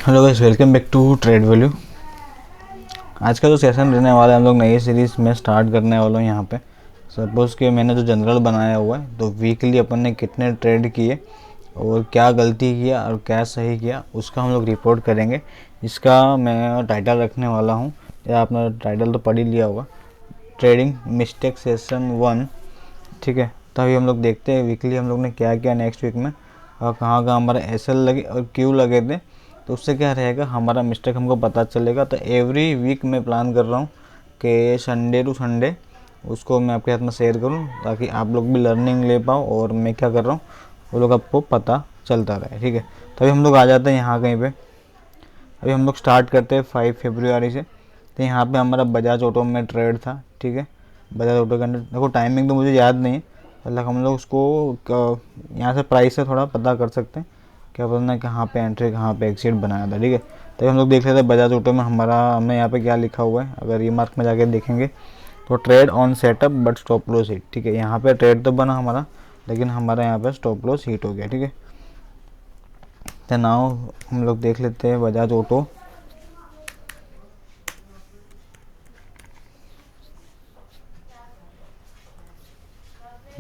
Hello guys, welcome back to Trade Value. आज का जो सेशन रहने वाला है, हम लोग नई सीरीज़ में स्टार्ट करने वाला हूँ। यहाँ पे सपोज़ कि मैंने जो जनरल बनाया हुआ है, तो वीकली अपन ने कितने ट्रेड किए और क्या गलती किया और क्या सही किया, उसका हम लोग रिपोर्ट करेंगे। इसका मैं टाइटल रखने वाला हूँ, या आपने टाइटल तो पढ़ ही लिया होगा, ट्रेडिंग मिस्टेक सेशन 1। ठीक है, तभी हम लोग देखते हैं वीकली हम लोग ने क्या किया नेक्स्ट वीक में, और कहाँ कहाँ हमारा एसएल लगे और क्यों लगे थे। तो उससे क्या रहेगा, हमारा मिस्टेक हमको पता चलेगा। तो एवरी वीक मैं प्लान कर रहा हूँ कि संडे टू संडे उसको मैं आपके साथ में शेयर करूँ, ताकि आप लोग भी लर्निंग ले पाओ और मैं क्या कर रहा हूँ वो लोग आपको पता चलता रहे। ठीक है, तभी हम लोग आ जाते हैं यहाँ कहीं पे। अभी हम लोग स्टार्ट करते हैं 5 फरवरी से। तो यहाँ पे हमारा बजाज ऑटो में ट्रेड था। ठीक है, बजाज ऑटो के अंदर देखो, टाइमिंग तो मुझे याद नहीं है, मतलब हम लोग उसको यहाँ से प्राइस से थोड़ा पता कर सकते हैं, क्या पता ना कहाँ पे एंट्री कहाँ पे एग्जिट बनाया था। ठीक है, तो हम लोग देख लेते हैं बजाज ऑटो में हमने यहाँ पे क्या लिखा हुआ है। अगर ये मार्क में जाके देखेंगे तो trade on setup but stop loss hit. ठीक है, यहाँ पे ट्रेड तो बना हमारा, लेकिन हमारा यहाँ पे स्टॉप लॉस हिट हो गया। ठीक है, तो नाउ हम लोग देख लेते हैं बजाज ऑटो।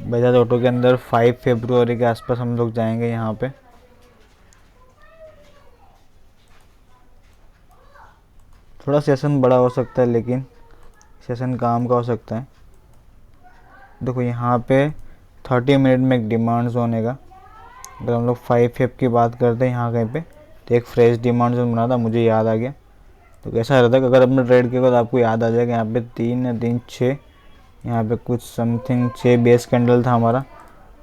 बजाज ऑटो के अंदर 5 फरवरी के आसपास हम लोग जाएंगे। यहाँ पे थोड़ा सेशन बड़ा हो सकता है, लेकिन सेशन काम का हो सकता है। देखो यहाँ पे 30 मिनट में एक डिमांड जोन है। अगर हम लोग 5 फेब की बात करते हैं यहाँ कहीं पे, तो एक फ्रेश डिमांड जोन बना था, मुझे याद आ गया। तो कैसा रहता है कि अगर आपने ट्रेड किया तो आपको याद आ जाएगा। यहाँ पे 3 3 6, यहाँ पे कुछ समथिंग 6 बेस कैंडल था हमारा,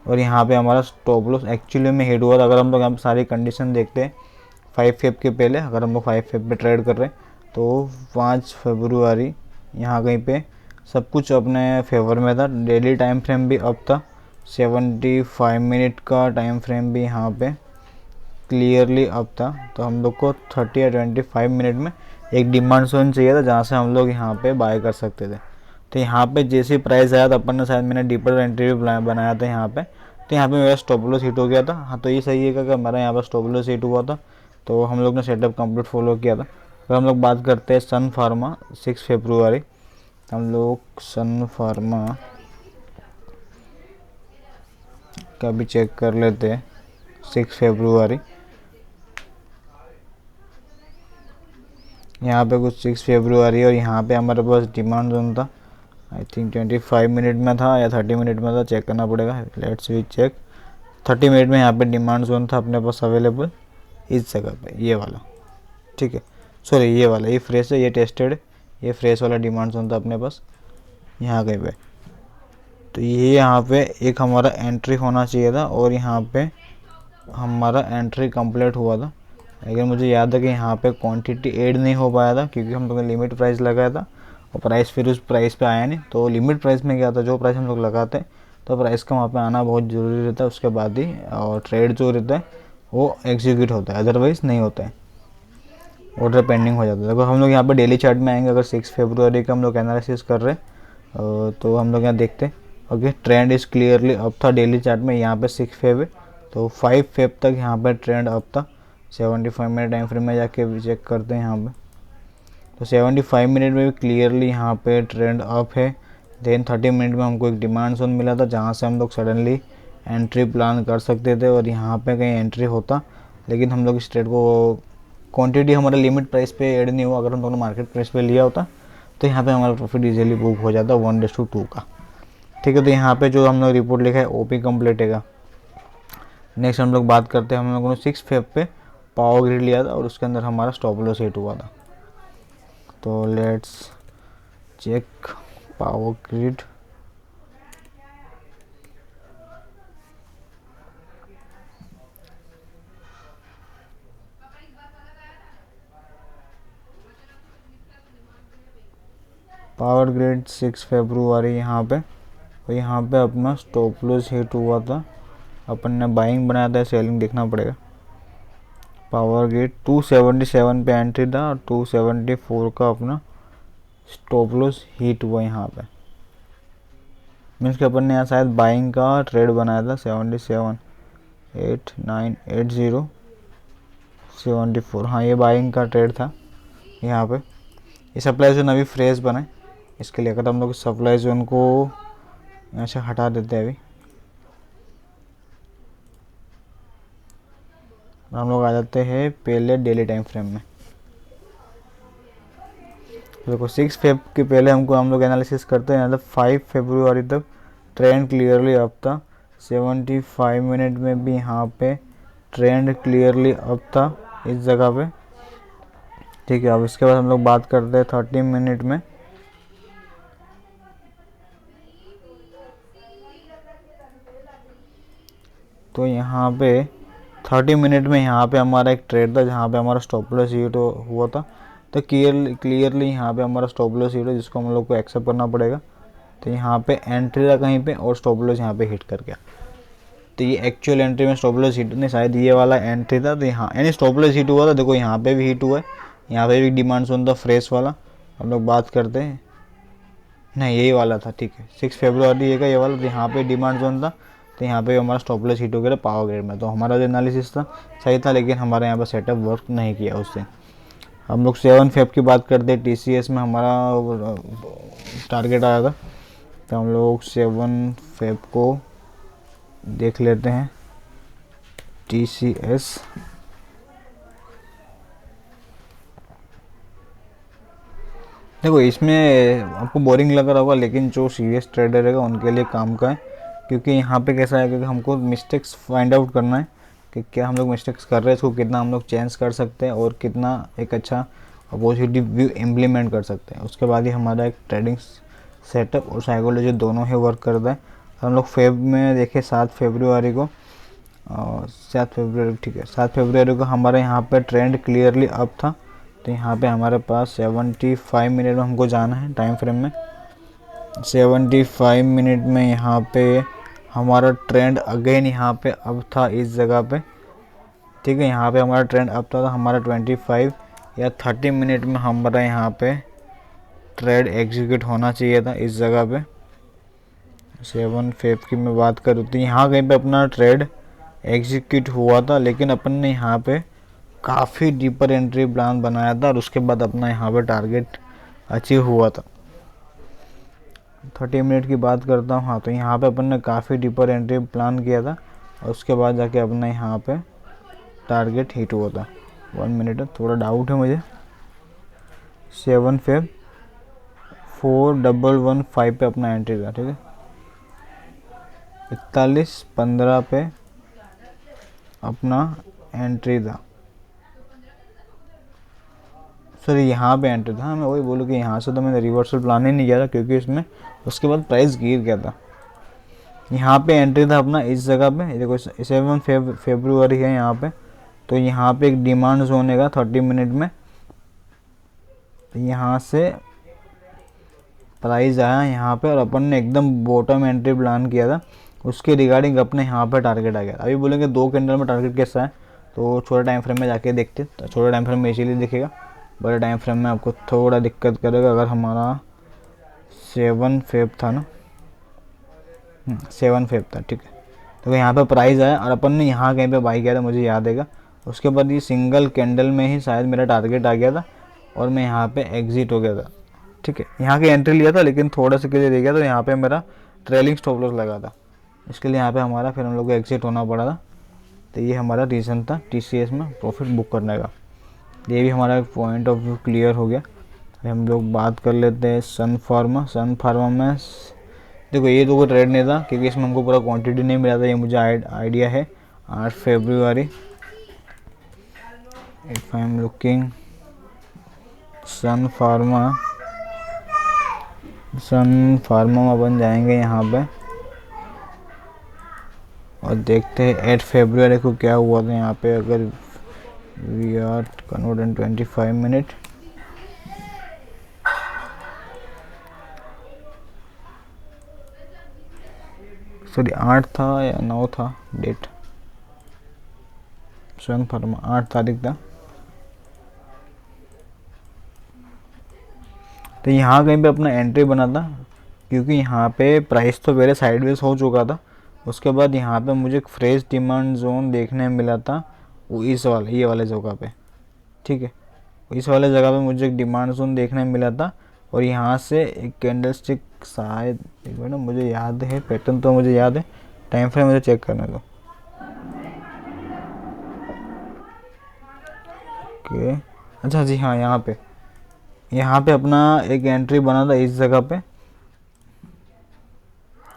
और यहाँ पे हमारा स्टॉप लॉस एक्चुअली में हिट हुआ था। अगर हम लोग यहाँ पे सारी कंडीशन देखते हैं 5 फेब के पहले, अगर हम लोग 5 फेब पे ट्रेड कर रहे हैं, तो 5 फरवरी यहाँ कहीं पे सब कुछ अपने फेवर में था। डेली टाइम फ्रेम भी अप था, 75 मिनट का टाइम फ्रेम भी यहाँ पे क्लियरली अप था। तो हम लोग को 30 या 25 मिनट में एक डिमांड जोन चाहिए था, जहाँ से हम लोग यहाँ पे बाय कर सकते थे। तो यहाँ पे जैसे प्राइस आया था, अपन ने शायद मैंने डीपर एंट्री बनाया था यहाँ पे, तो यहाँ पे मेरा स्टॉप लॉस हिट हो गया था। हाँ, तो ये सही है कि हमारा यहाँ पर स्टॉप लॉस हिट हुआ था, तो हम लोग ने सेटअप कंप्लीट फॉलो किया था। तो हम लोग बात करते हैं सन फार्मा 6 फरवरी। हम लोग सन फार्मा का भी चेक कर लेते हैं 6 फरवरी। यहाँ पे कुछ 6 फरवरी, और यहाँ पे हमारे पास डिमांड जोन था, आई थिंक 25 मिनट में था या 30 मिनट में था, चेक करना पड़ेगा। Let's we check. 30 मिनट में यहाँ पे डिमांड जोन था अपने पास अवेलेबल इस जगह पे, ये वाला। ठीक है, सॉरी ये वाला, ये फ्रेश है, ये टेस्टेड, ये फ्रेश वाला डिमांड जोन था अपने पास यहाँ कहीं पे। तो ये यहाँ पे एक हमारा एंट्री होना चाहिए था, और यहाँ पे हमारा एंट्री कंप्लीट हुआ था। लेकिन मुझे याद है कि यहाँ पे क्वांटिटी ऐड नहीं हो पाया था, क्योंकि हम लोग ने लिमिट प्राइस लगाया था, और प्राइस फिर उस प्राइस पे आया नहीं। तो लिमिट प्राइस में क्या था, जो प्राइस हम लोग लगाते हैं तो प्राइस का वहाँ पे आना बहुत ज़रूरी रहता है, उसके बाद ही और ट्रेड जो रहता है वो एग्जीक्यूट होता है, अदरवाइज़ नहीं होता है, ऑर्डर पेंडिंग हो जाता है। देखो हम लोग यहाँ पे डेली चार्ट में आएंगे, अगर 6 फरवरी का हम लोग एनालिसिस कर रहे हैं, तो हम लोग यहाँ देखते हैं। Okay, trend is clearly up था डेली चार्ट में। यहाँ पे 6 फेब है, तो 5 फेब तक यहाँ पे ट्रेंड अप था। 75 मिनट टाइम फ्रेम में जाके चेक करते हैं यहाँ पे, तो 75 मिनट में भी क्लियरली यहाँ पे ट्रेंड अप है। देन 30 मिनट में हमको एक डिमांड जोन मिला था, जहाँ से हम लोग सडनली एंट्री प्लान कर सकते थे, और यहाँ पे कहीं एंट्री होता, लेकिन हम लोग इस ट्रेड को, क्वांटिटी हमारा लिमिट प्राइस पे ऐड नहीं हुआ। अगर हम दोनों मार्केट प्राइस पे लिया होता तो यहाँ पे हमारा प्रॉफिट इजीली बुक हो जाता 1:2 का। ठीक है, तो यहाँ पे जो हम लोग रिपोर्ट लिखा है ओपी कम्प्लीट है। नेक्स्ट हम लोग बात करते हैं, हम लोगों ने 6 फेब पे पावर ग्रिड लिया था, और उसके अंदर हमारा स्टॉप लॉस हिट हुआ था। तो let's check Power Grid. Power Grid 6 फरवरी यहाँ पे, और यहाँ पे अपना स्टॉप लॉस हिट हुआ था। अपन ने बाइंग बनाया था, सेलिंग देखना पड़ेगा। पावर ग्रिड 277 पे एंट्री था, और 274 का अपना स्टॉप लॉस हिट हुआ यहाँ पे। मीन्स कि अपन ने यहाँ शायद बाइंग का ट्रेड बनाया था 77 8980 74, हाँ ये बाइंग का ट्रेड था यहाँ पे। ये सप्लाई जोन अभी फ्रेश बना है, इसके लिए अगर हम लोग सप्लाई जोन को यहाँ से हटा देते हैं अभी, हम लोग आ जाते हैं पहले डेली टाइम फ्रेम में। देखो 6 फेब के पहले हम लोग एनालिसिस करते हैं, मतलब 5 फरवरी तक ट्रेंड क्लियरली अप था। 75 मिनट में भी यहाँ पे ट्रेंड क्लियरली अप था इस जगह पे, ठीक है। अब इसके बाद हम लोग बात करते हैं 30 मिनट में। तो यहाँ पे 30 मिनट में यहाँ पे हमारा एक ट्रेड था जहाँ पे हमारा स्टॉप लॉस हिट हुआ था। तो क्लियरली यहाँ पे हमारा स्टॉप लॉस हिट है, जिसको हम लोग को एक्सेप्ट करना पड़ेगा। तो यहाँ पे एंट्री था कहीं पे और स्टॉप लॉस यहाँ पे हिट कर गया। तो ये एक्चुअल एंट्री में स्टॉप लॉस हिट नहीं, शायद ये वाला एंट्री था। तो यहाँ यानी स्टॉप लॉस हिट हुआ था, देखो यहाँ पे भी हिट हुआ है, यहाँ पे भी डिमांड जोन था फ्रेश वाला। हम लोग बात करते हैं, नहीं यही वाला था, ठीक है 6 फरवरी का ये वाला। तो यहाँ पे डिमांड जोन था, तो यहाँ पे हमारा स्टॉप लॉस हिट हो गया पावर ग्रेड में। तो हमारा जो एनालिसिस था सही था, लेकिन हमारे यहाँ पर सेटअप वर्क नहीं किया उस दिन। हम लोग 7 फेब की बात करते हैं, TCS में हमारा टारगेट आया था। तो हम लोग 7 फेब को देख लेते हैं। TCS देखो, इसमें आपको बोरिंग लग रहा होगा, लेकिन जो सीरियस ट्रेडर रहेगा उनके लिए काम का है। क्योंकि यहाँ पे कैसा है कि हमको मिस्टेक्स फाइंड आउट करना है कि क्या हम लोग मिस्टेक्स कर रहे हैं, इसको कितना हम लोग चेंज कर सकते हैं और कितना एक अच्छा पॉजिटिव व्यू इम्प्लीमेंट कर सकते हैं। उसके बाद ही हमारा एक ट्रेडिंग सेटअप और साइकोलॉजी दोनों ही वर्क करता है। हम लोग फेब में देखें 7 फरवरी को, 7 फरवरी, ठीक है 7 फरवरी को हमारे यहाँ पे ट्रेंड क्लियरली अप था। तो यहाँ पे हमारे पास 75 मिनट में हमको जाना है टाइम फ्रेम में। 75 मिनट में यहाँ पे हमारा ट्रेंड अगेन यहाँ पे अप था इस जगह पे, ठीक है। यहाँ पे हमारा ट्रेंड अप था, तो हमारा 25 या 30 मिनट में हमारा यहाँ पे ट्रेड एग्जीक्यूट होना चाहिए था इस जगह पे। 7 फेब की मैं बात करूँ तो यहाँ कहीं पे अपना ट्रेड एग्जीक्यूट हुआ था, लेकिन अपन ने यहाँ पे काफ़ी डीपर एंट्री प्लान बनाया था और उसके बाद अपना यहाँ पे टारगेट अचीव हुआ था। 30 मिनट की बात करता हूँ, हाँ तो यहाँ पे अपन ने काफ़ी डीपर एंट्री प्लान किया था और उसके बाद जाके अपना यहाँ पे टारगेट हिट हुआ था। 1 मिनट, थोड़ा डाउट है मुझे। 7 फेब 4115 पे अपना एंट्री था, ठीक है। 4115 पे अपना एंट्री था, सर यहाँ पे एंट्री था। मैं वही बोलूँ कि यहाँ से तो मैंने रिवर्सल प्लान ही नहीं किया था, क्योंकि इसमें उसके बाद प्राइस गिर गया था। यहाँ पे एंट्री था अपना इस जगह पे, देखो 7 फरवरी है यहाँ पे। तो यहाँ पे एक डिमांड जोन है 30 मिनट में। यहाँ से प्राइस आया यहाँ पे और अपन ने एकदम बॉटम एंट्री प्लान किया था, उसके रिगार्डिंग अपने यहाँ पे टारगेट आ गया। अभी बोलेंगे 2 कैंडल में टारगेट कैसा है, तो छोटे टाइम फ्रेम में जाके देखते। तो छोटे टाइम फ्रेम में इसीलिए दिखेगा, बड़े टाइम फ्रेम में आपको थोड़ा दिक्कत करेगा। अगर हमारा 7 फेब था ना, 7 फेब था, ठीक है। तो यहाँ पे प्राइस आया और अपन ने यहाँ कहीं पे बाई किया था, मुझे याद है। उसके बाद ये सिंगल कैंडल में ही शायद मेरा टारगेट आ गया था और मैं यहाँ पे एग्जिट हो गया था, ठीक है। यहाँ की एंट्री लिया था, लेकिन थोड़ा सा के लिए दे गया, तो यहाँ पे मेरा ट्रेलिंग स्टॉप लॉस लगा था। इसके लिए यहाँ पे हमारा फिर हम लोग को एग्जिट होना पड़ा था। तो ये हमारा रीज़न था TCS में प्रॉफिट बुक करने का। ये भी हमारा पॉइंट ऑफ व्यू क्लियर हो गया। हम लोग बात कर लेते हैं सन फार्मा में। देखो ये तो कोई ट्रेड नहीं था, क्योंकि इसमें हमको पूरा क्वांटिटी नहीं मिला था, ये मुझे आइडिया है। 8 फरवरी, if I am looking Sun Pharma में अपन जाएंगे यहाँ पे और देखते हैं 8 फरवरी को क्या हुआ था यहाँ पे। अगर we are convert in 25 minute, sorry 8 था या 9 था डेट, सन फार्मा 8 तारीख था। तो यहाँ कहीं पे अपना एंट्री बना था, क्योंकि यहाँ पे प्राइस तो पहले साइडवेज हो चुका था। उसके बाद यहाँ पे मुझे एक फ्रेश डिमांड जोन देखने मिला था वो इस वाले ये वाले जगह पे, ठीक है। इस वाले जगह पे मुझे एक डिमांड जोन देखने मिला था और यहाँ से एक कैंडल स्टिक शायद, एक मिनट, मुझे याद है पैटर्न तो मुझे याद है, टाइम फ्रेम मुझे चेक करने दो। ओके, अच्छा जी हाँ, यहाँ पे अपना एक एंट्री बना था इस जगह पे।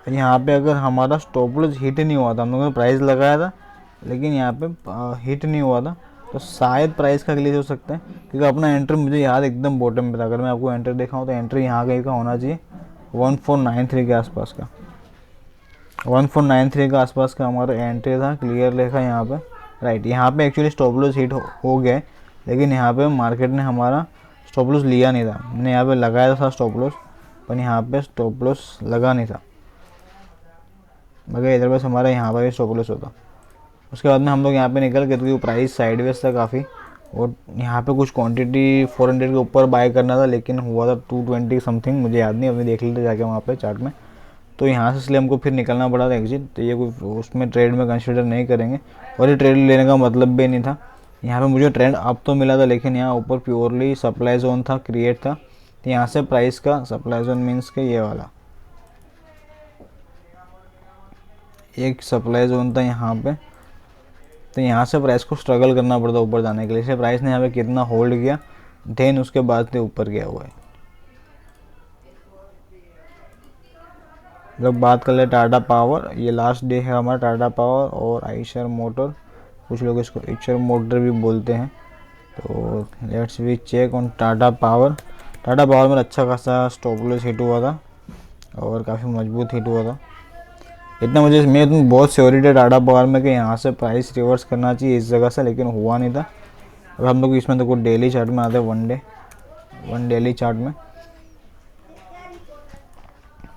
यहाँ पे अगर हमारा स्टॉप लॉस हिट नहीं हुआ था, हम लोगों ने प्राइस लगाया था लेकिन यहाँ पे हिट नहीं हुआ था, तो शायद प्राइस का ग्लिच हो सकता है, क्योंकि अपना एंट्री मुझे याद एकदम बॉटम पे था। अगर मैं आपको एंट्री दिखाऊँ तो एंट्री यहाँ कहीं का होना चाहिए 1493 के आसपास का, 1493 के आसपास का हमारा एंट्री था, क्लियर लिखा यहाँ पे, राइट। यहाँ पे एक्चुअली स्टॉप लॉस हिट हो गए, लेकिन यहाँ पे मार्केट ने हमारा स्टॉप लॉस लिया नहीं था। मैंने यहाँ पे लगाया था स्टॉप लॉस, पर यहाँ पे स्टॉप लॉस लगा नहीं था, मगर इधर बस हमारा यहाँ पर भी स्टॉप लॉस होता। उसके बाद में हम लोग यहाँ पे निकल गए, क्योंकि प्राइस साइडवेज था काफ़ी, और यहाँ पे कुछ क्वांटिटी 400 के ऊपर बाय करना था, लेकिन हुआ था 220 समथिंग, मुझे याद नहीं, अभी देख लेते जाके वहाँ पे चार्ट में। तो यहाँ से इसलिए हमको फिर निकलना पड़ा था एग्जिट, तो ये कोई उसमें ट्रेड में कंसिडर नहीं करेंगे, और ये ट्रेड लेने का मतलब भी नहीं था। यहाँ पे मुझे ट्रेंड अप तो मिला था, लेकिन यहाँ ऊपर प्योरली सप्लाई जोन था, क्रिएट था। तो यहाँ से प्राइस का सप्लाई जोन मीन्स के ये वाला एक सप्लाई जोन था यहाँ पे, तो यहाँ से प्राइस को स्ट्रगल करना पड़ता ऊपर जाने के लिए। इसलिए प्राइस ने यहाँ पे कितना होल्ड किया, देन उसके बाद से ऊपर गया हुआ है। जब बात कर ले टाटा पावर, ये लास्ट डे है हमारा टाटा पावर और आइशर मोटर, कुछ लोग इसको आइशर मोटर भी बोलते हैं। तो let's we check on Tata Power. Tata Power में अच्छा खासा स्टॉप लॉस हिट हुआ था और काफ़ी मजबूत हिट हुआ था। इतना मुझे मैं तुम बहुत श्योरिटी टाटा पावर में कि यहाँ से प्राइस रिवर्स करना चाहिए इस जगह से, लेकिन हुआ नहीं था। अब हम लोग इसमें देखो डेली चार्ट में आते हैं, वन डेली चार्ट में।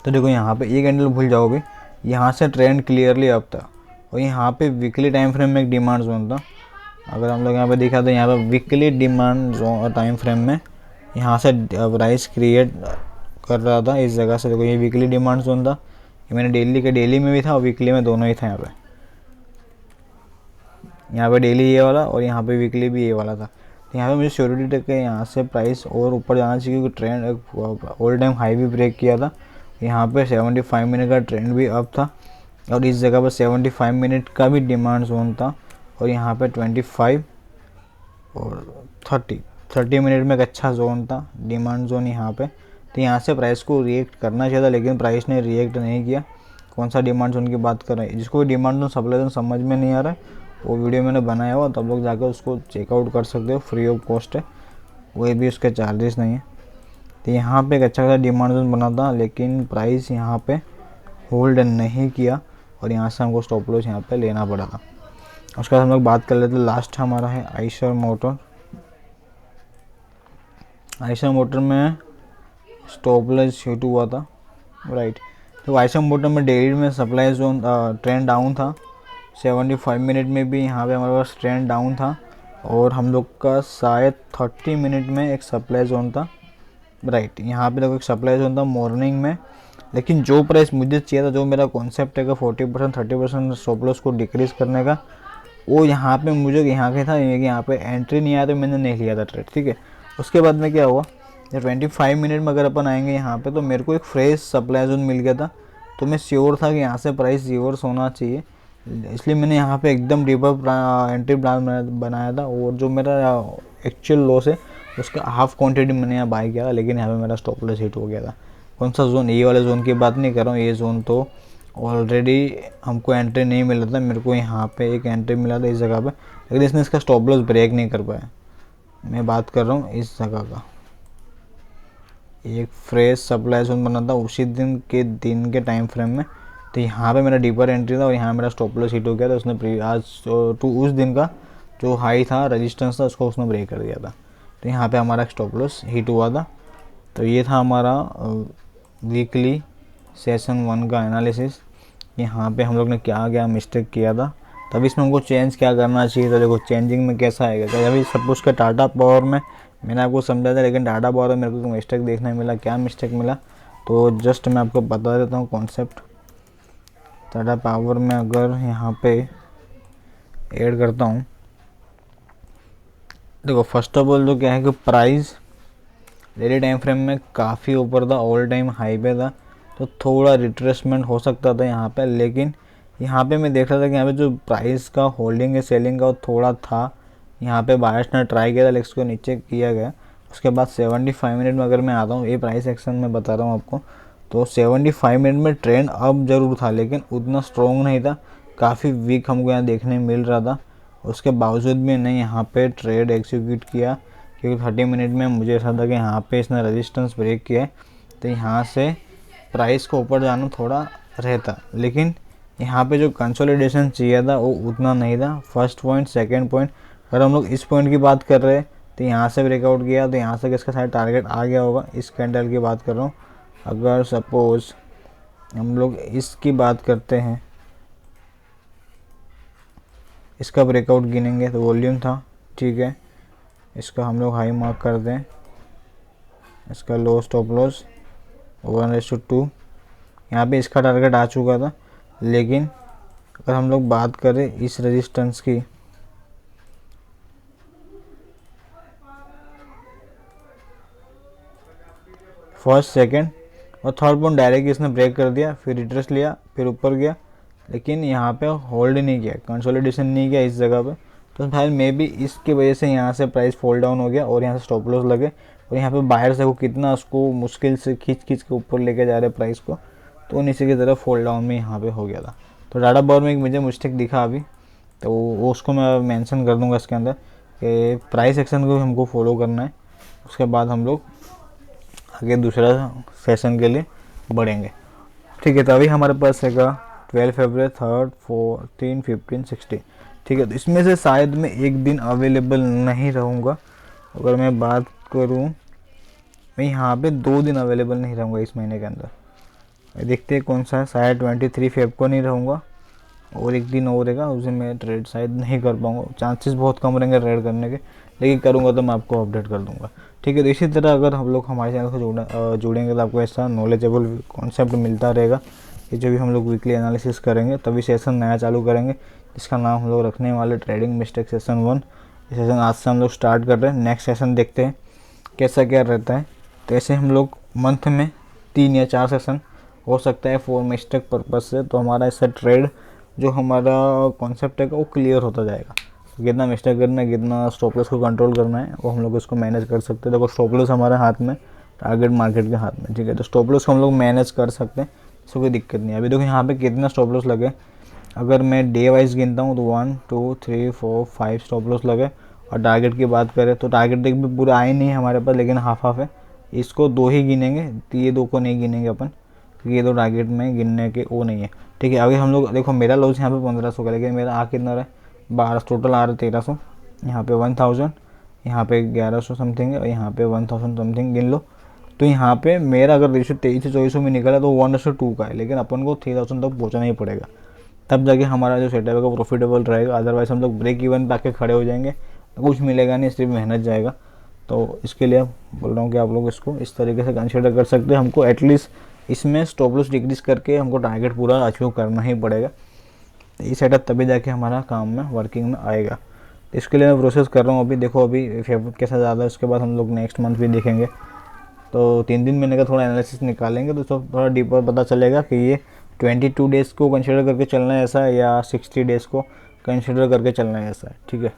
तो देखो यहाँ पे एक कैंडल भूल जाओ भी, यहाँ से ट्रेंड क्लियरली अप था, और यहाँ पे वीकली टाइम फ्रेम में एक डिमांड जोन था। अगर हम लोग यहाँ पे देखा तो यहाँ पे weekly demand zone time frame में यहाँ से प्राइस क्रिएट कर रहा था इस जगह से। देखो ये वीकली डिमांड जोन था, ये मैंने डेली में भी था और वीकली में दोनों ही था। यहाँ पे डेली ये वाला और यहाँ पे वीकली भी ये वाला था। तो यहाँ पे मुझे श्योरिटी तक के यहाँ से प्राइस और ऊपर जाना चाहिए, क्योंकि ट्रेंड एक ऑल टाइम हाई भी ब्रेक किया था। यहाँ पे 75 मिनट का ट्रेंड भी अप था, और इस जगह पर 75 मिनट का भी डिमांड जोन था, और यहाँ पे 25 और 30 मिनट में एक अच्छा जोन था, डिमांड जोन यहाँ पे। तो यहाँ से प्राइस को रिएक्ट करना चाहिए था, लेकिन प्राइस ने रिएक्ट नहीं किया। कौन सा डिमांड जोन की बात कर रहे हैं, जिसको भी डिमांड जोन सप्लाई जोन समझ में नहीं आ रहा है, वो वीडियो मैंने बनाया हुआ, तब लोग जाकर उसको चेकआउट कर सकते हो, फ्री ऑफ कॉस्ट है, कोई भी उसके चार्जेस नहीं है। तो यहाँ पे एक अच्छा खासा डिमांड जोन बना था, लेकिन प्राइस यहाँ पे होल्ड नहीं किया, और यहाँ से हमको स्टॉप लॉस यहाँ पे लेना पड़ा था। उसके बाद हम लोग बात कर लेते हैं, लास्ट हमारा है आइशर मोटर। आइशर मोटर में स्टॉप लॉस हिट हुआ था, राइट। तो आइशर मोटर में डेली में सप्लाई जोन ट्रेंड डाउन था, 75 मिनट में भी यहाँ पे हमारे पास ट्रेंड डाउन था, और हम लोग का शायद 30 मिनट में एक सप्लाई जोन था, राइट। यहाँ पे देखो एक सप्लाई जोन था मॉर्निंग में, लेकिन जो प्राइस मुझे चाहिए था, जो मेरा कॉन्सेप्ट है कि 40% 30% स्टॉप लॉस को डिक्रीज करने का, वो यहाँ पे मुझे यहाँ का था, यहाँ पे एंट्री नहीं आया तो मैंने नहीं लिया था ट्रेड, ठीक है। उसके बाद में क्या हुआ, जब 25 मिनट में अगर अपन आएंगे यहाँ पे, तो मेरे को एक फ्रेश सप्लाई जोन मिल गया था, तो मैं श्योर था कि यहाँ से प्राइस रिवर्स होना चाहिए, इसलिए मैंने यहाँ पे एकदम डीपर एंट्री प्लान बनाया था, और जो मेरा एक्चुअल लॉस है उसका हाफ क्वांटिटी मैंने यहाँ बाय किया था, लेकिन यहाँ पे मेरा स्टॉप लॉस हिट हो गया था। कौन सा जोन, ये वाले जोन की बात नहीं कर रहा हूँ, ये जोन तो ऑलरेडी हमको एंट्री नहीं मिला था, मेरे को यहाँ पे एक एंट्री मिला था इस जगह पे, लेकिन इसने इसका स्टॉप लॉस ब्रेक नहीं कर पाया। मैं बात कर रहा हूँ इस जगह का, एक फ्रेश सप्लाई जोन बना था उसी दिन के टाइम फ्रेम में। तो यहाँ पे मेरा डीपर एंट्री था, और यहाँ मेरा स्टॉप लॉस हिट हो गया था। उसने आज तो उस दिन का जो हाई था, रेजिस्टेंस था, उसको उसने ब्रेक कर दिया था। तो यहाँ पे हमारा स्टॉप लॉस हिट हुआ था। तो ये था हमारा वीकली सेशन 1 का एनालिसिस। यहाँ पे हम लोग ने क्या क्या मिस्टेक किया था, तभी इसमें हमको चेंज क्या करना चाहिए। तो देखो चेंजिंग में कैसा आएगा, तो अभी सपोज का टाटा पावर में मैंने आपको समझा था, लेकिन टाटा पावर में मेरे को मिस्टेक देखने मिला। क्या मिस्टेक मिला, तो जस्ट मैं आपको बता देता हूँ कॉन्सेप्ट। टाटा पावर में अगर यहाँ पे ऐड करता हूँ, देखो फर्स्ट ऑफ ऑल तो क्या है कि प्राइस डेली टाइम फ्रेम में काफ़ी ऊपर था, ऑल टाइम हाई पे था, तो थोड़ा रिट्रेसमेंट हो सकता था यहाँ पे। लेकिन यहाँ पे मैं देख रहा था कि यहाँ पे जो प्राइस का होल्डिंग है सेलिंग का वो थोड़ा था, यहाँ पे बायर्स ने ट्राई किया था लेकिन उसको नीचे किया गया। उसके बाद 75 मिनट में अगर मैं आता हूँ, ये प्राइस एक्शन में बता रहा हूँ आपको, तो 75 मिनट में ट्रेंड अप जरूर था लेकिन उतना स्ट्रॉन्ग नहीं था, काफ़ी वीक हमको यहाँ देखने मिल रहा था। उसके बावजूद भी नहीं यहाँ पे ट्रेड एग्जीक्यूट किया, क्योंकि 30 मिनट में मुझे ऐसा था कि यहाँ पे इसने रेजिस्टेंस ब्रेक किया है, तो यहाँ से प्राइस को ऊपर जाना थोड़ा रहता। लेकिन यहाँ पे जो कंसोलिडेशन चाहिए था वो उतना नहीं था। फर्स्ट पॉइंट, सेकंड पॉइंट, अगर हम लोग इस पॉइंट की बात कर रहे हैं तो यहाँ से ब्रेकआउट किया, तो यहाँ से किसका शायद टारगेट आ गया होगा। इस कैंडल की बात कर रहा हूँ। अगर सपोज हम लोग इसकी बात करते हैं, इसका ब्रेकआउट गिनेंगे तो वॉल्यूम था, ठीक है, इसका हम लोग हाई मार्क कर दें, इसका लो स्टॉप लॉस 1:2, यहाँ पे इसका टारगेट आ चुका था। लेकिन अगर हम लोग बात करें इस रेजिस्टेंस की, फर्स्ट, सेकंड और थर्ड पॉइंट डायरेक्ट इसने ब्रेक कर दिया, फिर रिट्रेस लिया, फिर ऊपर गया, लेकिन यहाँ पे होल्ड नहीं किया, कंसोलिडेशन नहीं किया इस जगह पे। तो शायद मे बी इसकी वजह से यहाँ से प्राइस फॉल डाउन हो गया और यहाँ से स्टॉप लॉस लगे, और यहाँ पे बाहर से वो कितना उसको मुश्किल से खींच खींच के ऊपर लेके जा रहे प्राइस को, तो नीचे की तरफ फॉल डाउन में यहाँ पे हो गया था। तो डाटा बार में एक मुझे मिस्टेक दिखा अभी, तो वो उसको मैं मेंशन कर दूंगा इसके अंदर कि प्राइस एक्शन को हमको फॉलो करना है। उसके बाद हम लोग आगे दूसरा सेशन के लिए बढ़ेंगे, ठीक है। तो अभी हमारे पास है 12 फरवरी, 3rd, 14, 15, 16, ठीक है। तो इसमें से शायद मैं एक दिन अवेलेबल नहीं रहूँगा। अगर मैं बात करूँ, मैं यहाँ पे 2 दिन अवेलेबल नहीं रहूँगा इस महीने के अंदर। देखते हैं कौन सा है, शायद 23 फेब को नहीं रहूँगा, और एक दिन और रहेगा, उस दिन मैं ट्रेड शायद नहीं कर पाऊँगा, चांसेस बहुत कम रहेंगे ट्रेड करने के, लेकिन करूँगा तो मैं आपको अपडेट कर दूँगा, ठीक है। तो इसी तरह अगर हम लोग हमारे चैनल से जुड़ेंगे तो आपको ऐसा नॉलेजेबल कॉन्सेप्ट मिलता रहेगा कि जो भी हम लोग वीकली एनालिसिस करेंगे, तभी सेशन नया चालू करेंगे जिसका नाम हम लोग रखने वाले ट्रेडिंग मिस्टेक सेशन 1। ये सेशन आज से हम लोग स्टार्ट कर रहे हैं, नेक्स्ट सेशन देखते हैं कैसा क्या रहता है। तो ऐसे हम लोग मंथ में 3 या 4 सेशन हो सकता है फॉर मिस्टेक पर्पज से, तो हमारा ऐसा ट्रेड जो हमारा कॉन्सेप्ट है वो क्लियर होता जाएगा। कितना मिस्टेक करना है, कितना स्टॉप लॉस को कंट्रोल करना है, वो हम लोग इसको मैनेज कर सकते हैं। देखो स्टॉप लॉस हमारे हाथ में, टारगेट मार्केट के हाथ में, ठीक है। तो स्टॉप लॉस को हम लोग मैनेज कर सकते हैं, इसको कोई दिक्कत नहीं है। अभी देखो यहाँ पे कितना स्टॉप लॉस लगे, अगर मैं डे वाइज गिनता हूँ तो 1, 2, 3, 4, 5 स्टॉप लॉस लगे। और टारगेट की बात करें तो टारगेट देख भी पूरा आए नहीं है हमारे पास, लेकिन हाफ हाफ है, इसको 2 ही गिनेंगे, तो ये 2 को नहीं गिनेंगे अपन, क्योंकि ये तो टारगेट में गिनने के वो नहीं है, ठीक है। अभी हम लोग देखो मेरा लॉस यहाँ पे 1500 का, लेकिन मेरा आ कितना रहा है 12, टोटल आ रहा है 1300, यहाँ पे 1000, यहाँ पे 1100 समथिंग है, और यहाँ पे 1000 समथिंग गिन लो। तो यहाँ पे मेरा अगर रेशो 23 से 2400 में निकला तो 1:2 का है, लेकिन अपन को 3000 तक पहुँचना ही पड़ेगा, तब जाके हमारा जो सेटअप है वो प्रॉफिटेबल रहेगा। अदरवाइज हम लोग ब्रेक इवन पे आके खड़े हो जाएंगे, कुछ मिलेगा नहीं, सिर्फ मेहनत जाएगा। तो इसके लिए बोल रहा हूँ कि आप लोग इसको इस तरीके से कंसिडर कर सकते हैं। हमको एटलीस्ट इसमें स्टॉप लॉस डिक्रीज करके हमको टारगेट पूरा अचीव करना ही पड़ेगा। ये सेटअप तभी जाके हमारा काम में वर्किंग में आएगा। तो इसके लिए मैं प्रोसेस कर रहा हूँ। अभी देखो अभी फेवरेट कैसा ज़्यादा है, उसके बाद हम लोग नेक्स्ट मंथ भी देखेंगे। तो 3 महीने का थोड़ा एनालिसिस निकालेंगे तो सब थोड़ा डीपर पता चलेगा कि ये 22 डेज़ को कंसिडर करके चलना है ऐसा है, या 60 डेज़ को कंसिडर करके चलना है ऐसा है, ठीक है।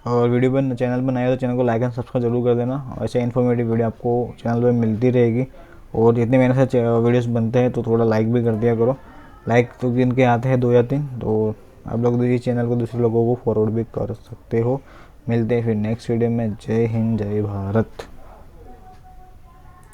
और वीडियो पर चैनल पर नया तो चैनल को लाइक एंड सब्सक्राइब जरूर कर देना। ऐसे इन्फॉर्मेटिव वीडियो आपको चैनल पर मिलती रहेगी, और जितने मेहनत से वीडियोस बनते हैं तो थोड़ा लाइक भी कर दिया करो। लाइक तो जिनके आते हैं 2 या 3, तो आप लोग इस चैनल को दूसरे लोगों को फॉरवर्ड भी कर सकते हो। मिलते हैं फिर नेक्स्ट वीडियो में। जय हिंद, जय भारत।